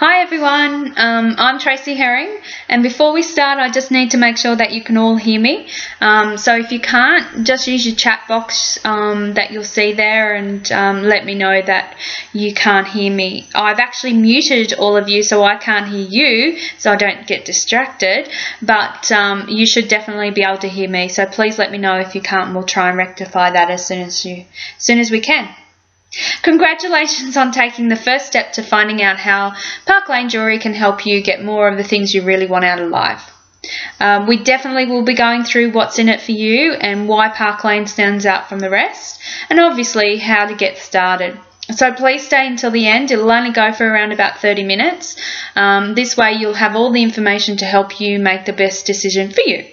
Hi everyone, I'm Tracy Herring, and before we start I just need to make sure that you can all hear me. So if you can't, just use your chat box that you'll see there and let me know that you can't hear me. I've actually muted all of you so I can't hear you, so I don't get distracted, but you should definitely be able to hear me, so please let me know if you can't and we'll try and rectify that as soon as we can. Congratulations on taking the first step to finding out how Park Lane Jewellery can help you get more of the things you really want out of life. We definitely will be going through what's in it for you and why Park Lane stands out from the rest, and obviously how to get started. So please stay until the end. It'll only go for around about 30 minutes. This way you'll have all the information to help you make the best decision for you.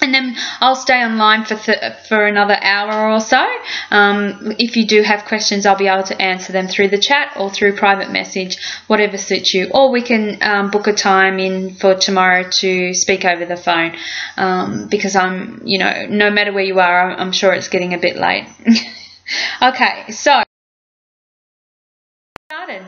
And then I'll stay online for another hour or so. If you do have questions, I'll be able to answer them through the chat or through private message, whatever suits you. Or we can book a time in for tomorrow to speak over the phone, because no matter where you are, I'm sure it's getting a bit late. Okay, so started.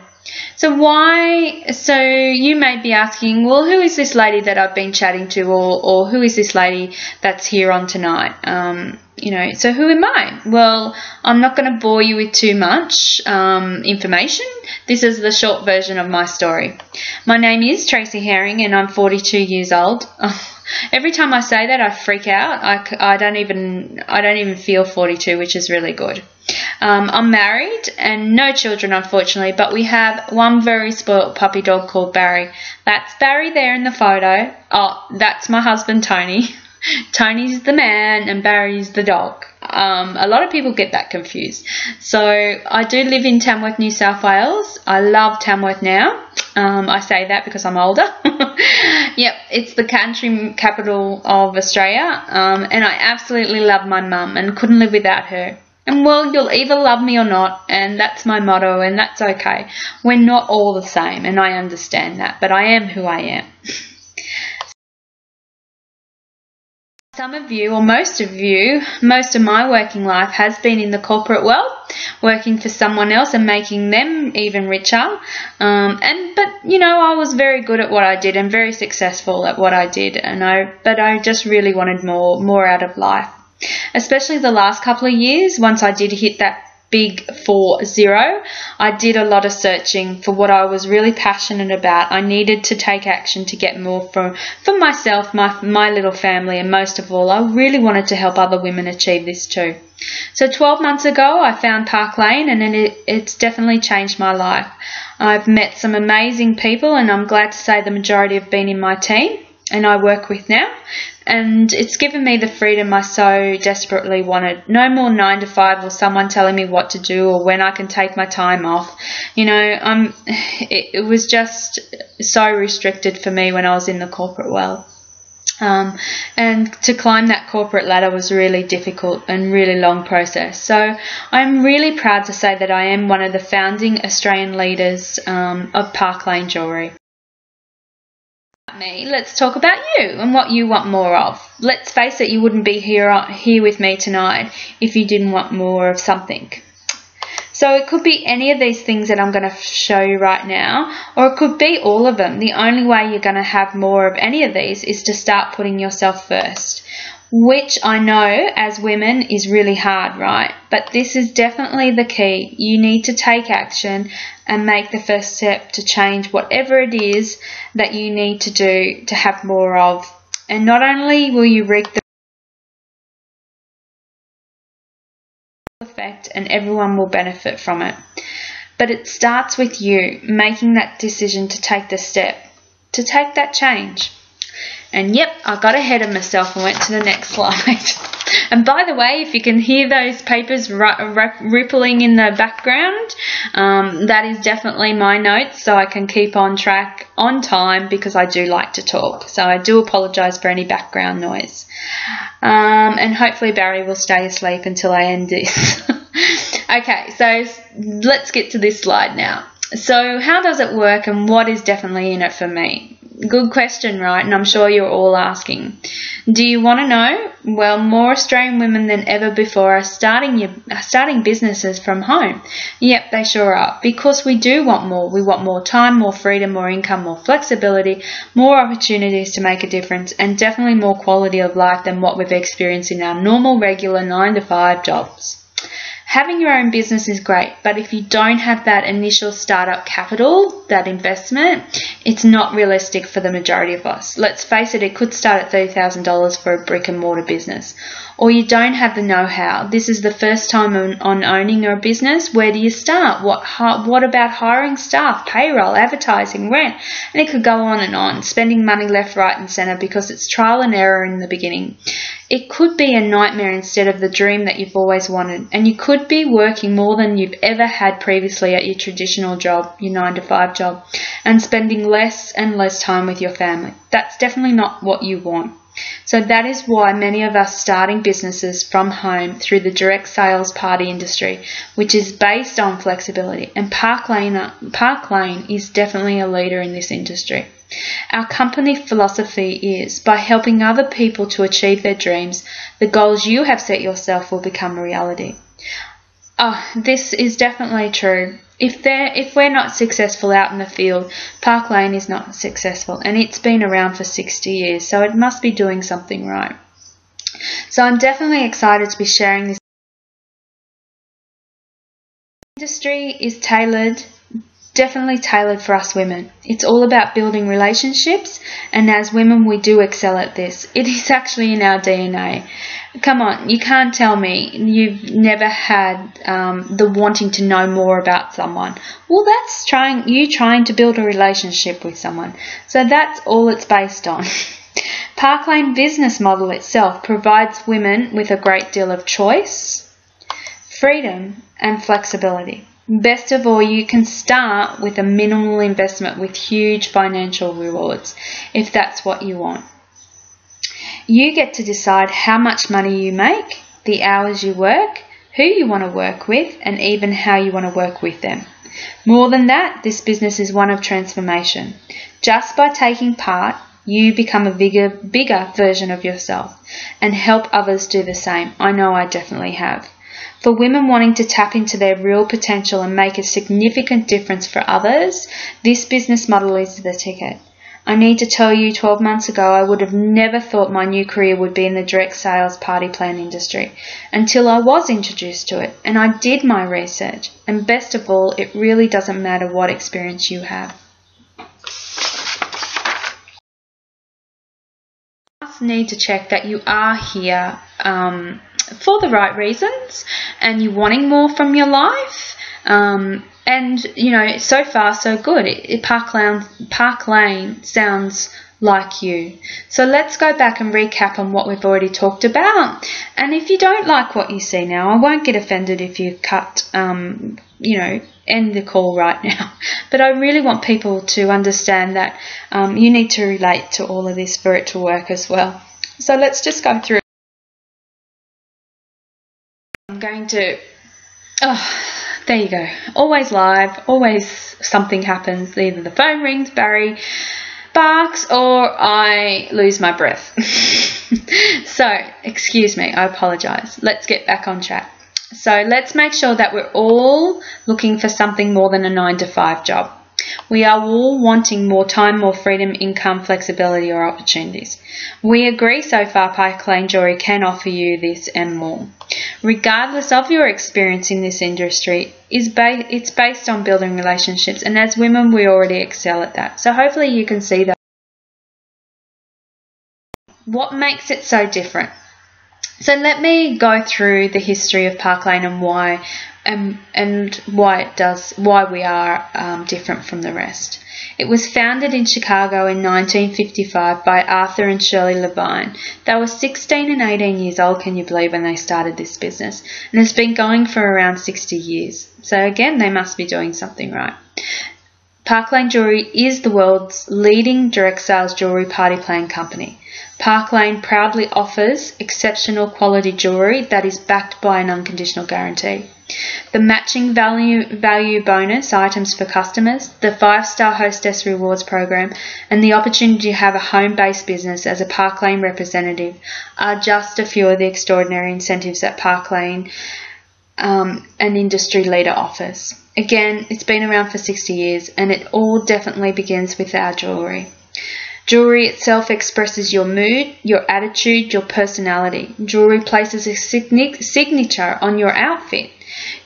So you may be asking, well, who is this lady that I've been chatting to, or who is this lady that's here on tonight? So who am I? Well, I'm not going to bore you with too much information. This is the short version of my story. My name is Tracy Herring and I'm 42 years old. Every time I say that, I freak out. I don't even feel 42, which is really good. I'm married and no children, unfortunately, but we have one very spoilt puppy dog called Barry. That's Barry there in the photo. Oh, that's my husband, Tony. Tony's the man and Barry's the dog. A lot of people get that confused. So I do live in Tamworth, New South Wales. I love Tamworth now. I say that because I'm older. Yep, it's the country capital of Australia, and I absolutely love my mum and couldn't live without her. And well, you'll either love me or not, and that's my motto, and that's okay. We're not all the same, and I understand that, but I am who I am. Some of you, or most of my working life has been in the corporate world, working for someone else and making them even richer. But I was very good at what I did and very successful at what I did, but I just really wanted more out of life. Especially the last couple of years, once I did hit that big 40, I did a lot of searching for what I was really passionate about. I needed to take action to get more for myself, my little family, and most of all, I really wanted to help other women achieve this too. So 12 months ago, I found Park Lane, and it's definitely changed my life. I've met some amazing people, and I'm glad to say the majority have been in my team and I work with now. And it's given me the freedom I so desperately wanted. No more 9 to 5 or someone telling me what to do or when I can take my time off. It was just so restricted for me when I was in the corporate world. And to climb that corporate ladder was really difficult and really long process. So I'm really proud to say that I am one of the founding Australian leaders of Park Lane Jewellery. Let's talk about you and what you want more of. Let's face it, you wouldn't be here with me tonight if you didn't want more of something. So it could be any of these things that I'm going to show you right now, or it could be all of them. The only way you're going to have more of any of these is to start putting yourself first, which I know as women is really hard, right? But this is definitely the key. You need to take action and make the first step to change whatever it is that you need to do to have more of. And not only will you reap the effect and everyone will benefit from it, but it starts with you making that decision to take the step, to take that change. And yep, I got ahead of myself and went to the next slide. And by the way, if you can hear those papers rippling in the background, that is definitely my notes, so I can keep on track on time because I do like to talk. So I do apologise for any background noise. And hopefully Barry will stay asleep until I end this. Okay, so let's get to this slide now. So how does it work and what is definitely in it for me? Good question, right? And I'm sure you're all asking. Do you want to know? Well, more Australian women than ever before are starting businesses from home. Yep, they sure are. Because we do want more. We want more time, more freedom, more income, more flexibility, more opportunities to make a difference, and definitely more quality of life than what we've experienced in our normal, regular 9-to-5 jobs. Having your own business is great, but if you don't have that initial startup capital, that investment, it's not realistic for the majority of us. Let's face it, it could start at $30,000 for a brick and mortar business. Or you don't have the know-how. This is the first time on owning your business. Where do you start? What about hiring staff, payroll, advertising, rent? And it could go on, spending money left, right and centre because it's trial and error in the beginning. It could be a nightmare instead of the dream that you've always wanted, and you could be working more than you've ever had previously at your traditional job, your 9-to-5 job, and spending less and less time with your family. That's definitely not what you want. So that is why many of us starting businesses from home through the direct sales party industry, which is based on flexibility, and Park Lane is definitely a leader in this industry. Our company philosophy is, by helping other people to achieve their dreams, the goals you have set yourself will become a reality. Oh, this is definitely true. If we're not successful out in the field, Park Lane is not successful, and it's been around for 60 years, so it must be doing something right. So I'm definitely excited to be sharing this. Industry is definitely tailored for us women. It's all about building relationships, and as women we do excel at this. It is actually in our DNA. Come on, you can't tell me you've never had the wanting to know more about someone. Well, that's you trying to build a relationship with someone. So that's all it's based on. Park Lane business model itself provides women with a great deal of choice, freedom and flexibility. Best of all, you can start with a minimal investment with huge financial rewards if that's what you want. You get to decide how much money you make, the hours you work, who you want to work with, and even how you want to work with them. More than that, this business is one of transformation. Just by taking part, you become a bigger version of yourself and help others do the same. I know I definitely have. For women wanting to tap into their real potential and make a significant difference for others, this business model is the ticket. I need to tell you, 12 months ago, I would have never thought my new career would be in the direct sales party plan industry until I was introduced to it, and I did my research. And best of all, it really doesn't matter what experience you have. You just need to check that you are here for the right reasons and you're wanting more from your life. And, you know, so far so good. Park Lane sounds like you. So let's go back and recap on what we've already talked about. And if you don't like what you see now, I won't get offended if you end the call right now. But I really want people to understand that you need to relate to all of this for it to work as well. So let's just go through. I'm going to... there you go. Always live, always something happens. Either the phone rings, Barry barks, or I lose my breath. So, excuse me, I apologise. Let's get back on track. So let's make sure that we're all looking for something more than a 9-to-5 job. We are all wanting more time, more freedom, income, flexibility or opportunities. We agree so far Park Lane Jewellery can offer you this and more. Regardless of your experience in this industry, it's based on building relationships, and as women we already excel at that. So hopefully you can see that. What makes it so different? So let me go through the history of Park Lane and why we are different from the rest. It was founded in Chicago in 1955 by Arthur and Shirley Levine. They were 16 and 18 years old, can you believe, when they started this business, and it's been going for around 60 years. So again, they must be doing something right. Park Lane Jewellery is the world's leading direct sales jewellery party plan company. Park Lane proudly offers exceptional quality jewellery that is backed by an unconditional guarantee. The matching value bonus items for customers, the 5-star hostess rewards program, and the opportunity to have a home-based business as a Park Lane representative are just a few of the extraordinary incentives that Park Lane, an industry leader, offers. Again, it's been around for 60 years, and it all definitely begins with our jewellery. Jewellery itself expresses your mood, your attitude, your personality. Jewellery places a signature on your outfit.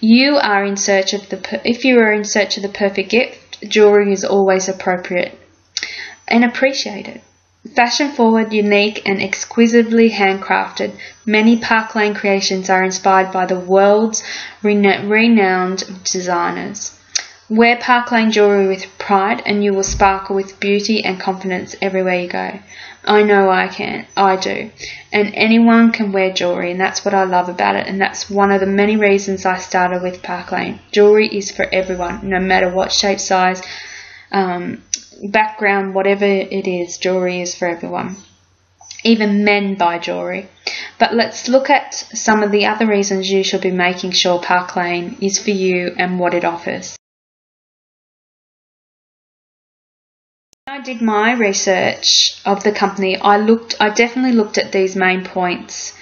If you are in search of the perfect gift, jewellery is always appropriate and appreciated. Fashion forward, unique and exquisitely handcrafted, many Park Lane creations are inspired by the world's renowned designers. Wear Park Lane jewellery with pride and you will sparkle with beauty and confidence everywhere you go. I know I can. I do. And anyone can wear jewellery, and that's what I love about it, and that's one of the many reasons I started with Park Lane. Jewellery is for everyone, no matter what shape, size, background, whatever it is, jewellery is for everyone. Even men buy jewellery. But let's look at some of the other reasons you should be making sure Park Lane is for you and what it offers. When I did my research of the company, I definitely looked at these main points.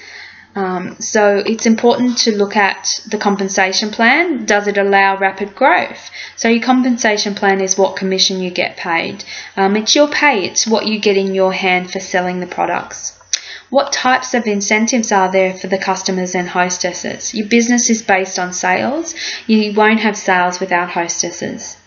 So it's important to look at the compensation plan. Does it allow rapid growth? So your compensation plan is what commission you get paid. It's your pay. It's what you get in your hand for selling the products. What types of incentives are there for the customers and hostesses? Your business is based on sales. You won't have sales without hostesses.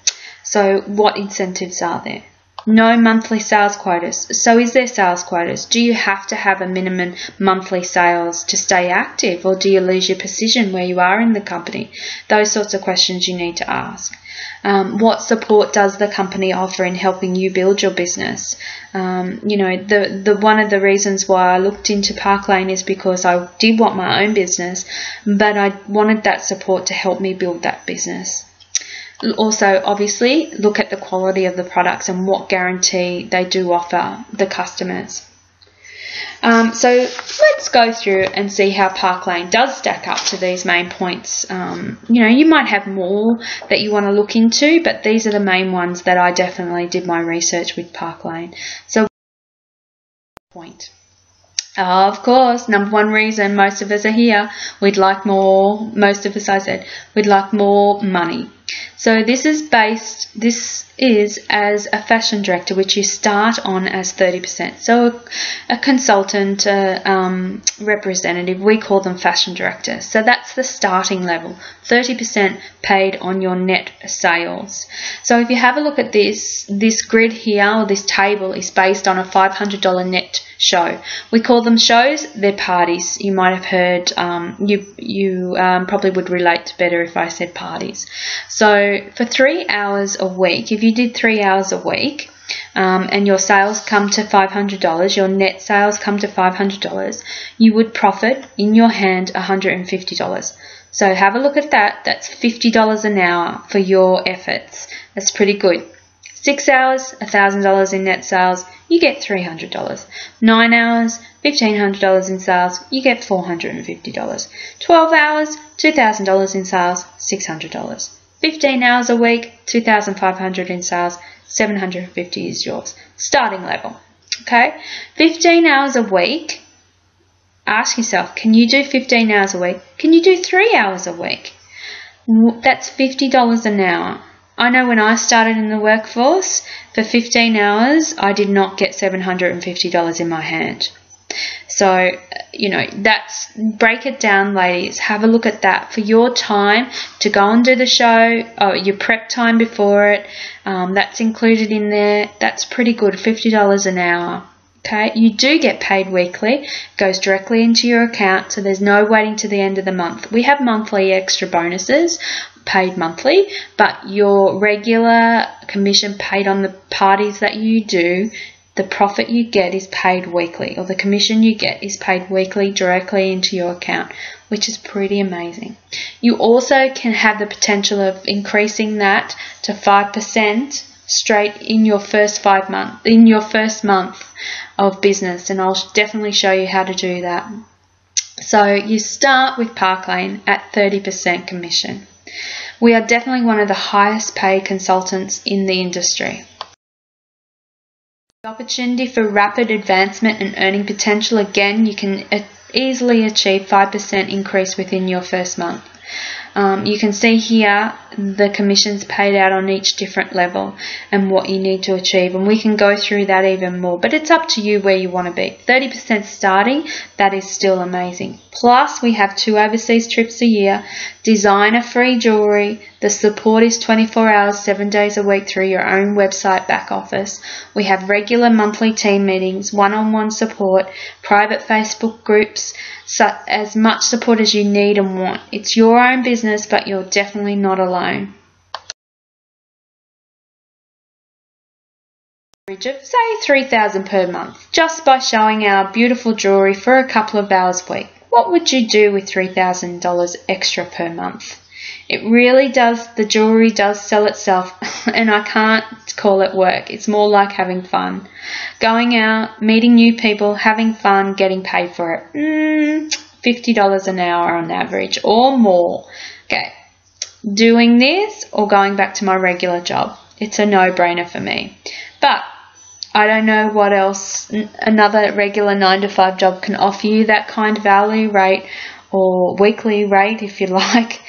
So what incentives are there? No monthly sales quotas. So is there sales quotas? Do you have to have a minimum monthly sales to stay active, or do you lose your position where you are in the company? Those sorts of questions you need to ask. What support does the company offer in helping you build your business? The one of the reasons why I looked into Park Lane is because I did want my own business, but I wanted that support to help me build that business. Also, obviously, look at the quality of the products and what guarantee they do offer the customers. So let's go through and see how Park Lane does stack up to these main points. You might have more that you want to look into, but these are the main ones that I definitely did my research with Park Lane. So, point. Of course, number one reason most of us are here, we'd like more, most of us, I said, we'd like more money. So this is as a fashion director, which you start on as 30%. So a consultant, representative, we call them fashion directors. So that's the starting level, 30% paid on your net sales. So if you have a look at this grid here, or this table, is based on a $500 net show. We call them shows, they're parties. You might have heard, you probably would relate better if I said parties. So for 3 hours a week, if you did 3 hours a week, and your sales come to $500, your net sales come to $500, you would profit in your hand $150. So have a look at that. That's $50 an hour for your efforts. That's pretty good. 6 hours, $1,000 in net sales, you get $300. 9 hours, $1,500 in sales, you get $450. 12 hours, $2,000 in sales, $600. 15 hours a week, $2,500 in sales, $750 is yours. Starting level. Okay? 15 hours a week. Ask yourself, can you do 15 hours a week? Can you do 3 hours a week? That's $50 an hour. I know when I started in the workforce, for 15 hours, I did not get $750 in my hand. So, break it down, ladies. Have a look at that. For your time to go and do the show, your prep time before it, that's included in there. That's pretty good, $50 an hour. Okay, you do get paid weekly. It goes directly into your account, so there's no waiting to the end of the month. We have monthly extra bonuses paid monthly, but your regular commission paid on the parties that you do, the profit you get is paid weekly, or the commission you get is paid weekly directly into your account, which is pretty amazing. You also can have the potential of increasing that to 5% straight in your first month of business, and I'll definitely show you how to do that. So you start with Park Lane at 30% commission. We are definitely one of the highest paid consultants in the industry. The opportunity for rapid advancement and earning potential, again, you can easily achieve 5% increase within your first month. You can see here the commissions paid out on each different level and what you need to achieve, and we can go through that even more, but it's up to you where you want to be. 30% starting, that is still amazing. Plus we have 2 overseas trips a year, designer free jewellery, the support is 24 hours 7 days a week through your own website back office. We have regular monthly team meetings, one-on-one support, private Facebook groups, so as much support as you need and want. It's your own business, but you're definitely not alone. Average of say $3,000 per month just by showing our beautiful jewellery for a couple of hours a week. What would you do with $3,000 extra per month? It really does, the jewellery does sell itself, and I can't call it work. It's more like having fun. Going out, meeting new people, having fun, getting paid for it. $50 an hour on average or more. Okay, doing this or going back to my regular job. It's a no-brainer for me. But I don't know what else another regular 9-to-5 job can offer you that kind of hourly rate or weekly rate, if you like,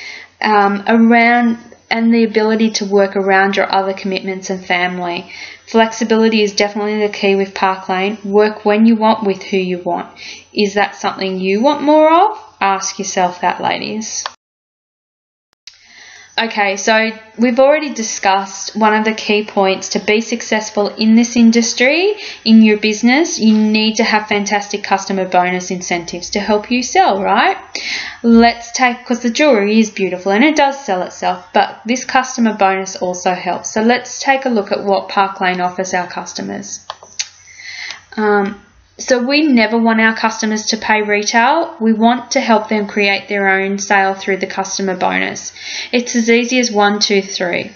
around, and the ability to work around your other commitments and family. Flexibility is definitely the key with Park Lane. Work when you want with who you want. Is that something you want more of? Ask yourself that, ladies. Okay, so we've already discussed one of the key points to be successful in this industry, in your business. You need to have fantastic customer bonus incentives to help you sell, right? Let's take, because the jewellery is beautiful and it does sell itself, but this customer bonus also helps. So let's take a look at what Park Lane offers our customers. So we never want our customers to pay retail. We want to help them create their own sale through the customer bonus. It's as easy as 1, 2, 3.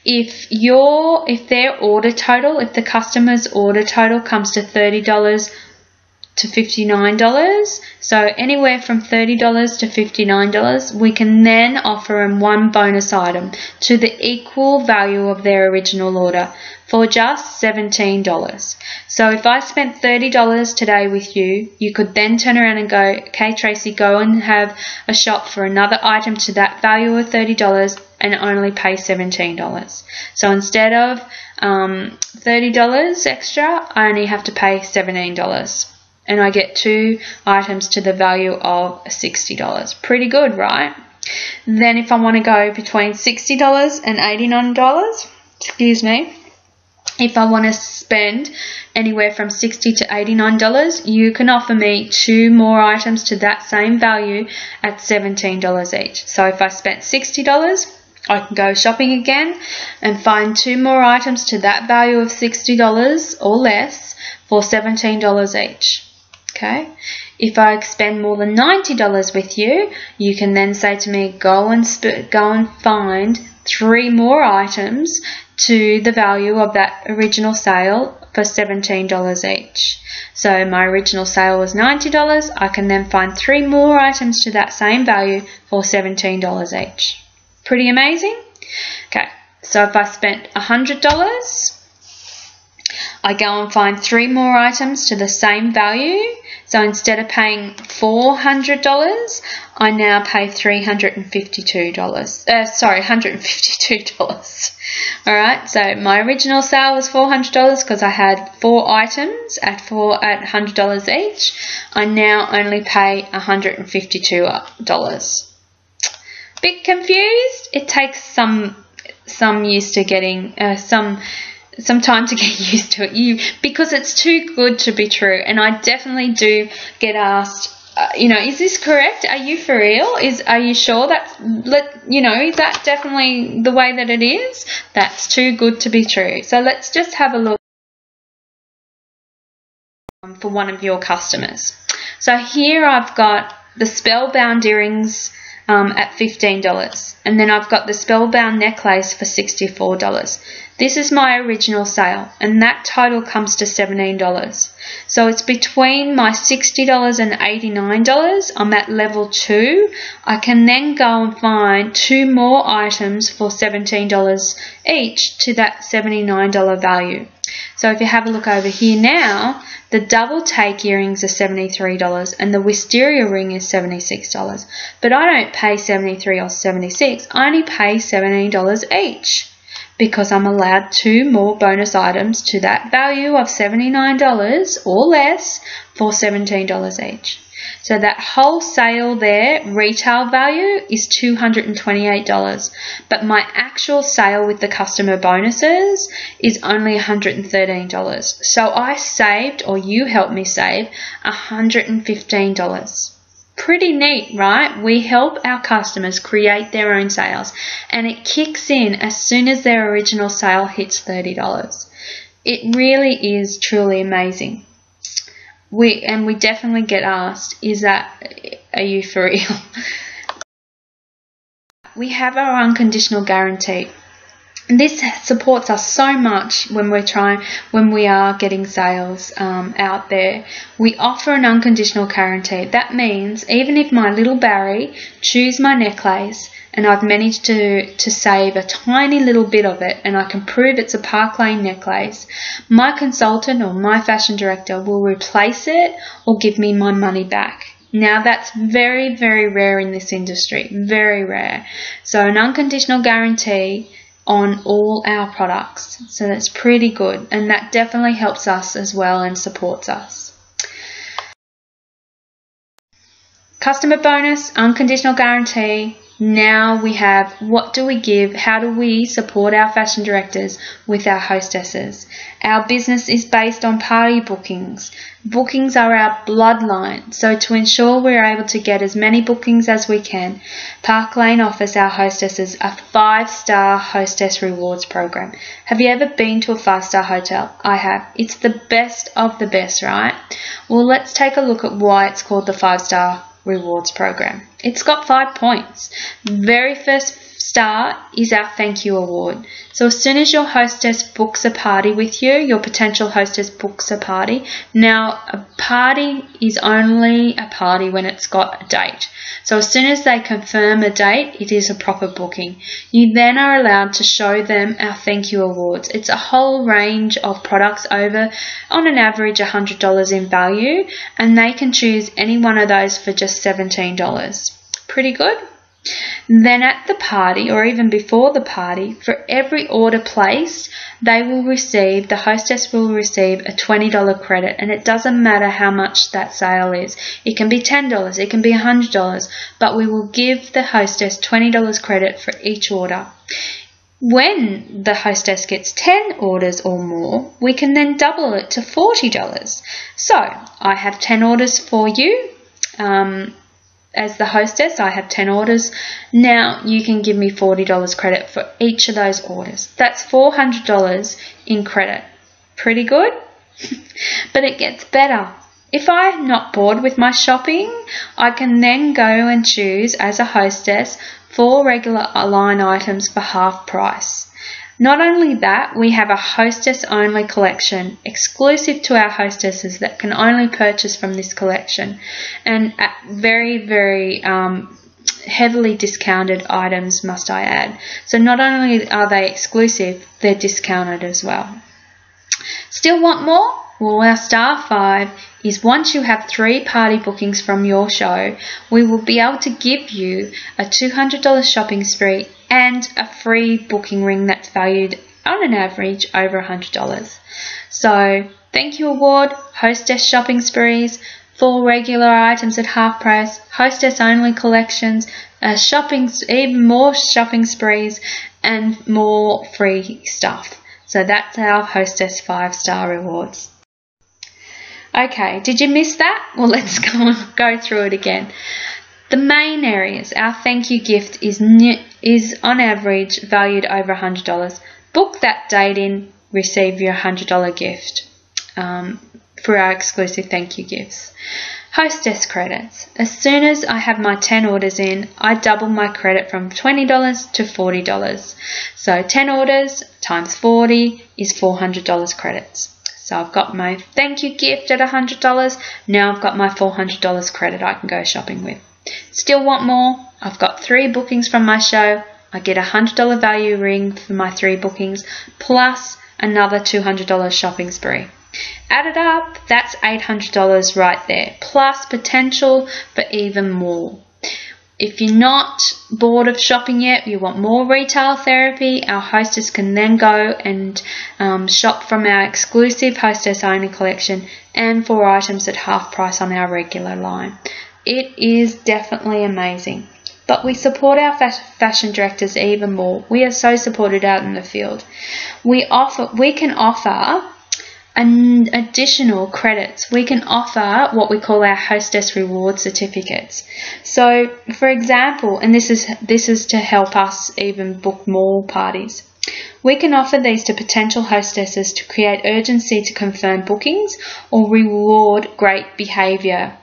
If their order total, if the customer's order total comes to $30 to $59, so anywhere from $30 to $59, we can then offer them one bonus item to the equal value of their original order for just $17. So if I spent $30 today with you, you could then turn around and go, okay, Tracy, go and have a shop for another item to that value of $30 and only pay $17. So instead of $30 extra, I only have to pay $17. And I get 2 items to the value of $60. Pretty good, right? Then if I want to go between $60 and $89, excuse me, if I want to spend anywhere from $60 to $89, you can offer me 2 more items to that same value at $17 each. So if I spent $60, I can go shopping again and find 2 more items to that value of $60 or less for $17 each. Okay, if I spend more than $90 with you, you can then say to me, go and find 3 more items to the value of that original sale for $17 each. So my original sale was $90. I can then find 3 more items to that same value for $17 each. Pretty amazing? Okay, so if I spent $100, I go and find 3 more items to the same value. So instead of paying $400, I now pay $152. All right, so my original sale was $400 because I had 4 items at $100 each. I now only pay $152. Bit confused? It takes some use to getting some time to get used to it, because it's too good to be true. And I definitely do get asked, is this correct? Are you for real? Are you sure that, is that definitely the way that it is? That's too good to be true. So let's just have a look for one of your customers. So here I've got the Spellbound earrings at $15. And then I've got the Spellbound necklace for $64. This is my original sale, and that total comes to $17. So it's between my $60 and $89. I'm at level 2. I can then go and find 2 more items for $17 each to that $79 value. So if you have a look over here now, the double take earrings are $73 and the wisteria ring is $76. But I don't pay $73 or $76. I only pay $17 each, because I'm allowed 2 more bonus items to that value of $79 or less for $17 each. So that whole sale there, retail value, is $228, but my actual sale with the customer bonuses is only $113. So I saved, or you helped me save, $115. Pretty neat, right? We help our customers create their own sales, and it kicks in as soon as their original sale hits $30. It really is truly amazing. We definitely get asked, are you for real? We have our unconditional guarantee. This supports us so much when we are getting sales out there. We offer an unconditional guarantee. That means even if my little Barry chews my necklace and I've managed to save a tiny little bit of it, and I can prove it's a Park Lane necklace, my consultant or my fashion director will replace it or give me my money back. Now that's very, very rare in this industry, very rare. So an unconditional guarantee on all our products. So that's pretty good, and that definitely helps us as well and supports us. Customer bonus, unconditional guarantee. Now we have, what do we give? How do we support our fashion directors with our hostesses? Our business is based on party bookings. Bookings are our bloodline, so to ensure we're able to get as many bookings as we can, Park Lane offers our hostesses a 5-star hostess rewards program. Have you ever been to a 5-star hotel? I have. It's the best of the best, right? Well, let's take a look at why it's called the 5-star rewards program. It's got 5 points. The very first star is our thank you award. So as soon as your hostess books a party with you, your potential hostess books a party. Now, a party is only a party when it's got a date. So as soon as they confirm a date, it is a proper booking. You then are allowed to show them our thank you awards. It's a whole range of products over, on an average, $100 in value, and they can choose any one of those for just $17. Pretty good. Then at the party, or even before the party, for every order placed, the hostess will receive a $20 credit, and it doesn't matter how much that sale is. It can be $10, it can be $100, but we will give the hostess $20 credit for each order. When the hostess gets 10 orders or more, we can then double it to $40. So I have 10 orders for you. As the hostess, I have 10 orders. Now you can give me $40 credit for each of those orders. That's $400 in credit. Pretty good? But it gets better. If I'm not bored with my shopping, I can then go and choose, as a hostess, 4 regular line items for half price. Not only that, we have a hostess-only collection, exclusive to our hostesses, that can only purchase from this collection, and at very, very heavily discounted items, must I add. So not only are they exclusive, they're discounted as well. Still want more? Well, our star 5 is, once you have 3 party bookings from your show, we will be able to give you a $200 shopping spree and a free booking ring that's valued on an average over $100. So, thank you award, hostess shopping sprees, 4 regular items at half price, hostess only collections, even more shopping sprees, and more free stuff. So that's our hostess 5-star rewards. Okay, did you miss that? Well, let's go through it again. The main areas, our thank you gift is on average valued over $100. Book that date in, receive your $100 gift for our exclusive thank you gifts. Hostess credits. As soon as I have my 10 orders in, I double my credit from $20 to $40. So 10 orders times 40 is $400 credits. So I've got my thank you gift at $100. Now I've got my $400 credit I can go shopping with. Still want more? I've got 3 bookings from my show. I get a $100 value ring for my 3 bookings plus another $200 shopping spree. Add it up, that's $800 right there, plus potential for even more. If you're not bored of shopping yet, you want more retail therapy, our hostess can then go and shop from our exclusive hostess only collection and 4 items at half price on our regular line. It is definitely amazing. But we support our fashion directors even more. We are so supported out in the field. We can offer an additional credits. We can offer what we call our hostess reward certificates. So, for example, and this is to help us even book more parties. We can offer these to potential hostesses to create urgency to confirm bookings or reward great behaviour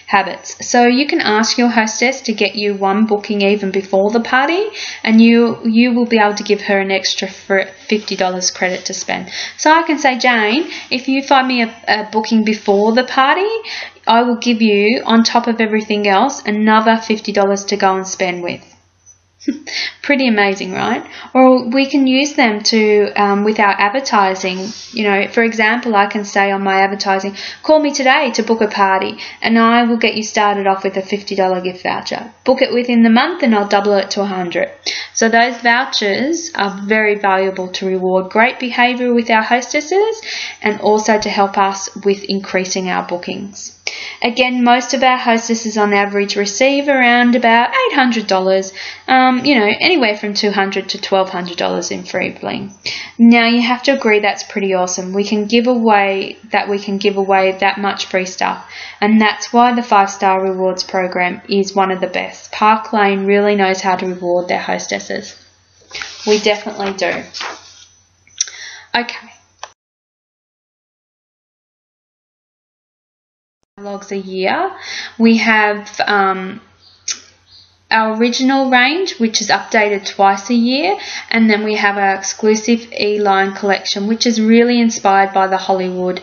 habits. So you can ask your hostess to get you 1 booking even before the party, and you will be able to give her an extra $50 credit to spend. So I can say, Jane, if you find me a booking before the party, I will give you, on top of everything else, another $50 to go and spend with. Pretty amazing, right? Or we can use them to with our advertising. You know, for example, I can say on my advertising, call me today to book a party and I will get you started off with a $50 gift voucher. Book it within the month and I'll double it to $100. So those vouchers are very valuable to reward great behaviour with our hostesses and also to help us with increasing our bookings. Again, most of our hostesses on average receive around about $800, anywhere from $200 to $1,200 in free bling. Now you have to agree that's pretty awesome. We can give away that much free stuff, and that's why the 5-star rewards program is one of the best. Park Lane really knows how to reward their hostesses. We definitely do. Okay. Catalogs a year. We have our original range, which is updated twice a year, and then we have our exclusive E-line collection, which is really inspired by the Hollywood.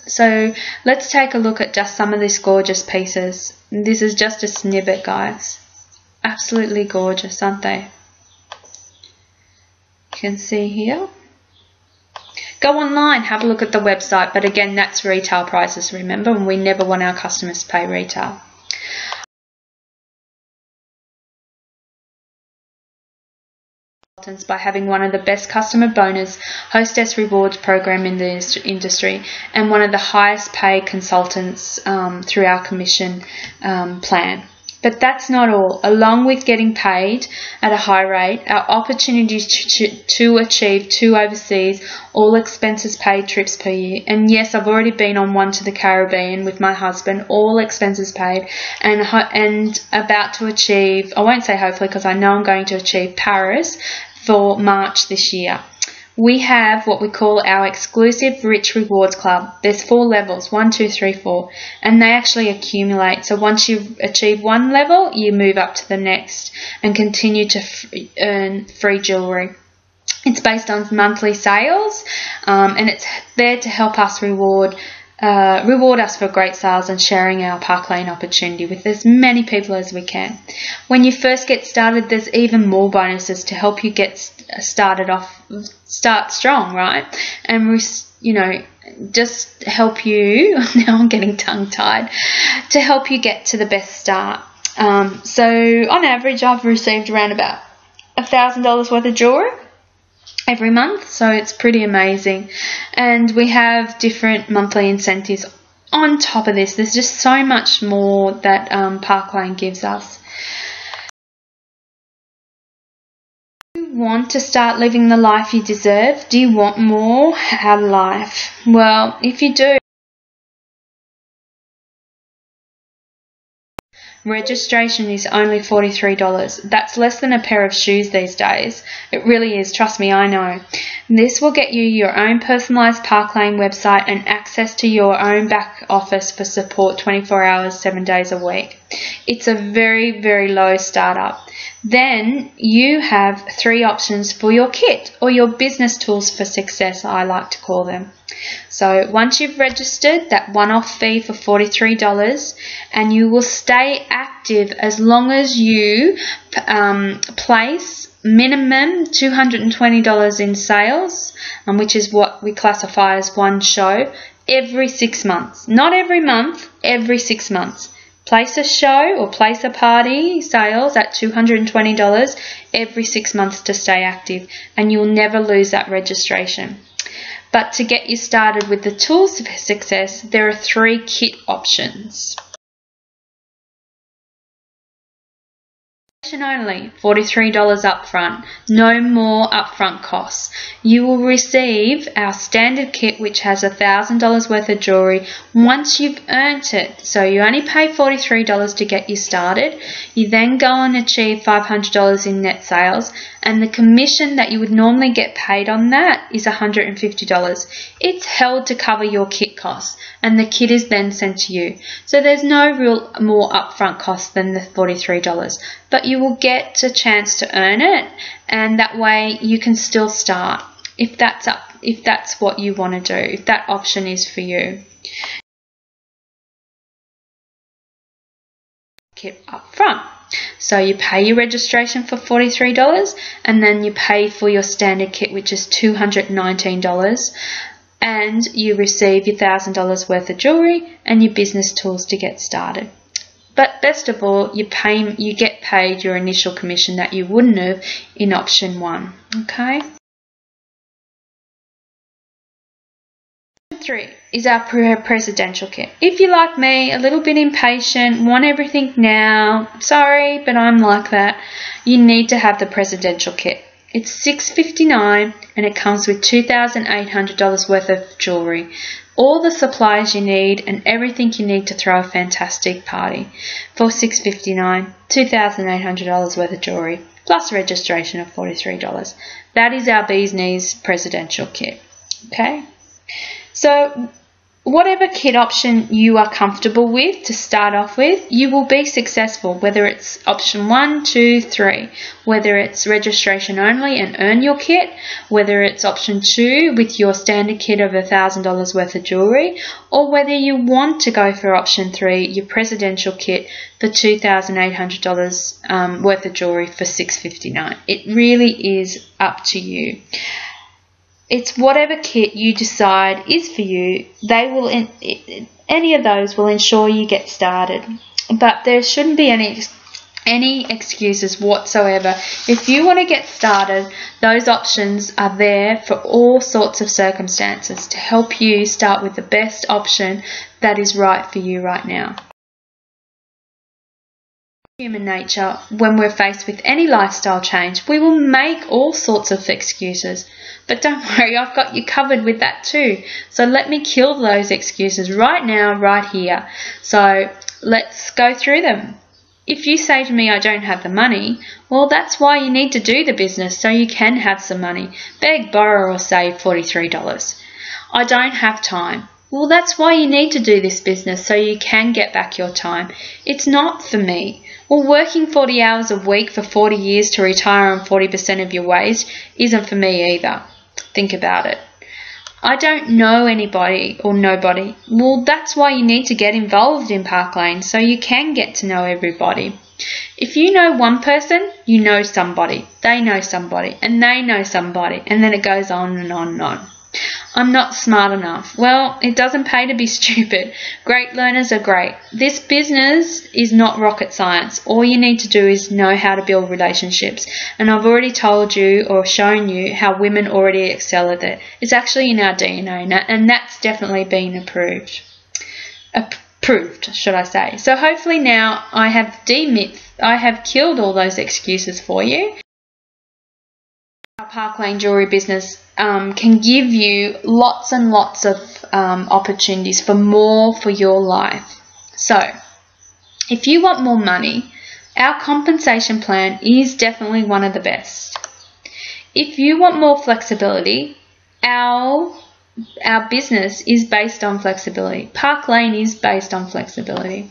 So let's take a look at just some of these gorgeous pieces. This is just a snippet, guys. Absolutely gorgeous, aren't they? You can see here. Go online, have a look at the website, but again, that's retail prices, remember, and we never want our customers to pay retail. By having one of the best customer bonus hostess rewards program in the industry and one of the highest paid consultants through our commission plan. But that's not all. Along with getting paid at a high rate, our opportunity to achieve 2 overseas, all expenses paid trips per year. And yes, I've already been on one to the Caribbean with my husband, all expenses paid, and about to achieve, I won't say hopefully because I know I'm going to achieve Paris for March this year. We have what we call our exclusive Rich Rewards Club. There's 4 levels, 1, 2, 3, 4, and they actually accumulate. So once you achieve one level, you move up to the next and continue to earn free jewellery. It's based on monthly sales, and it's there to help us reward us for great sales and sharing our Park Lane opportunity with as many people as we can. When you first get started, there's even more bonuses to help you get start strong, right? And just help you. Now I'm getting tongue-tied. To help you get to the best start. So on average, I've received around about $1,000 worth of jewellery every month, so it's pretty amazing. And we have different monthly incentives on top of this. There's just so much more that Park Lane gives us. Do you want to start living the life you deserve? Do you want more out of life? Well, if you do, Registration is only $43. That's less than a pair of shoes these days. It really is, trust me, I know. This will get you your own personalised Park Lane website and access to your own back office for support 24 hours, 7 days a week. It's a very, very low startup. Then you have 3 options for your kit, or your business tools for success, I like to call them. So once you've registered, that one-off fee for $43, and you will stay active as long as you place minimum $220 in sales, which is what we classify as one show, every 6 months. Not every month, every 6 months. Place a show or place a party sales at $220 every 6 months to stay active, and you'll never lose that registration. But to get you started with the tools for success, there are 3 kit options. Only $43 upfront, no more upfront costs. You will receive our standard kit, which has $1,000 worth of jewellery once you've earned it. So you only pay $43 to get you started. You then go and achieve $500 in net sales, and the commission that you would normally get paid on that is $150. It's held to cover your kit costs, and the kit is then sent to you. So there's no real more upfront cost than the $43, but you will get a chance to earn it, and that way you can still start if that's what you want to do, if that option is for you. Kit up front. So you pay your registration for $43, and then you pay for your standard kit, which is $219, and you receive your $1,000 worth of jewellery and your business tools to get started. But best of all, you get paid your initial commission that you wouldn't have in option 1. Okay. 3 is our presidential kit. If you're like me, a little bit impatient, want everything now, sorry, but I'm like that, you need to have the presidential kit. It's $659 and it comes with $2,800 worth of jewellery, all the supplies you need and everything you need to throw a fantastic party. For $659, $2,800 worth of jewellery plus registration of $43. That is our Bees Knees presidential kit. Okay. So whatever kit option you are comfortable with to start off with, you will be successful, whether it's option 1, 2, 3, whether it's registration only and earn your kit, whether it's option 2 with your standard kit of $1,000 worth of jewellery, or whether you want to go for option 3, your presidential kit for $2,800 worth of jewellery for $659. It really is up to you. It's whatever kit you decide is for you. Any of those will ensure you get started. But there shouldn't be any excuses whatsoever. If you want to get started, those options are there for all sorts of circumstances to help you start with the best option that is right for you right now. Human nature, when we're faced with any lifestyle change, we will make all sorts of excuses. But don't worry, I've got you covered with that too. So let me kill those excuses right now, right here. So let's go through them. If you say to me, I don't have the money, well, that's why you need to do the business, so you can have some money. Beg, borrow or save $43. I don't have time. Well, that's why you need to do this business, so you can get back your time. It's not for me. Well, working 40 hours a week for 40 years to retire on 40% of your wage isn't for me either. Think about it. I don't know anybody or nobody. Well, that's why you need to get involved in Park Lane, so you can get to know everybody. If you know one person, you know somebody. They know somebody, and they know somebody, and then it goes on and on and on. I'm not smart enough. Well, it doesn't pay to be stupid. Great learners are great. This business is not rocket science. All you need to do is know how to build relationships. And I've already told you or shown you how women already excel at it. It's actually in our DNA, and that's definitely been approved. Approved, should I say. So hopefully now I have killed all those excuses for you. Our Park Lane jewellery business can give you lots and lots of opportunities for more for your life. So If you want more money, our compensation plan is definitely one of the best. If you want more flexibility, our business is based on flexibility. Park Lane is based on flexibility.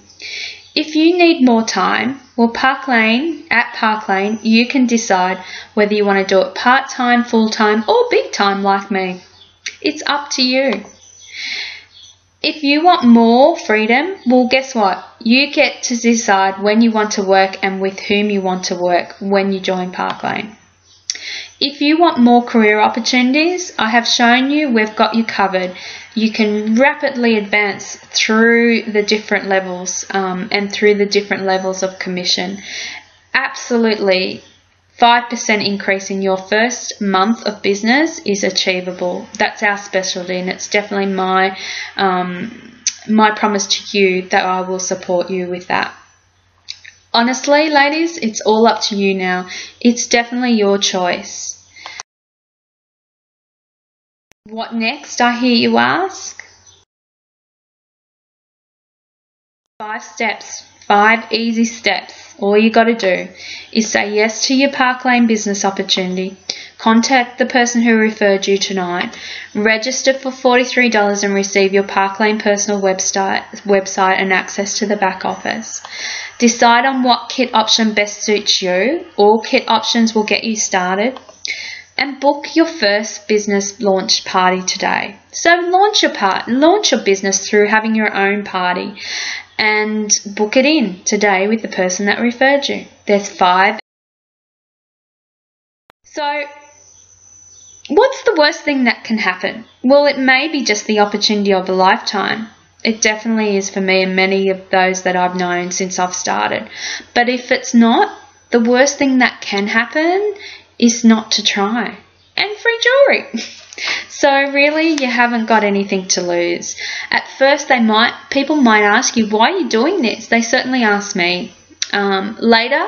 If you need more time, well, at Park Lane, you can decide whether you want to do it part-time, full-time, or big time like me. It's up to you. If you want more freedom, well, guess what? You get to decide when you want to work and with whom you want to work when you join Park Lane. If you want more career opportunities, I have shown you we've got you covered. You can rapidly advance through the different levels and through the different levels of commission. Absolutely, 5% increase in your first month of business is achievable. That's our specialty, and it's definitely my promise to you that I will support you with that. Honestly, ladies, it's all up to you now. It's definitely your choice. What next, I hear you ask? 5 steps, 5 easy steps. All you got to do is say yes to your Park Lane business opportunity, contact the person who referred you tonight, register for $43 and receive your Park Lane personal website and access to the back office. Decide on what kit option best suits you. All kit options will get you started. And book your first business launch party today. So launch your business through having your own party and book it in today with the person that referred you. There's 5. So what's the worst thing that can happen? Well, it may be just the opportunity of a lifetime. It definitely is for me and many of those that I've known since I've started. But if it's not, the worst thing that can happen is not to try. And free jewellery. So really, you haven't got anything to lose. At first, people might ask you, why are you doing this? They certainly ask me. Later,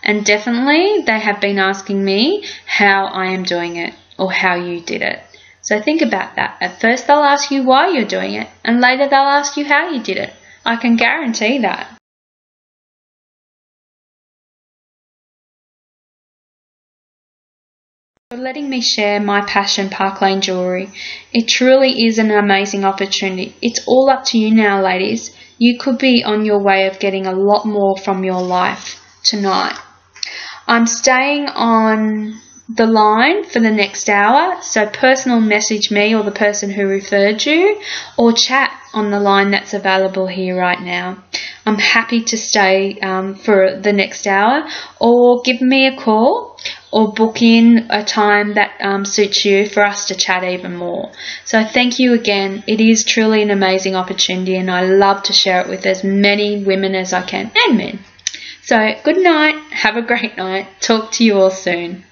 and definitely, they have been asking me how I am doing it or how you did it. So think about that. At first, they'll ask you why you're doing it, and later they'll ask you how you did it. I can guarantee that. For letting me share my passion, Park Lane Jewellery. It truly is an amazing opportunity. It's all up to you now, ladies. You could be on your way of getting a lot more from your life tonight. I'm staying on the line for the next hour, so personal message me or the person who referred you, or chat on the line that's available here right now. I'm happy to stay for the next hour, or give me a call or book in a time that suits you for us to chat even more. So thank you again. It is truly an amazing opportunity, and I love to share it with as many women as I can, and men. So good night. Have a great night. Talk to you all soon.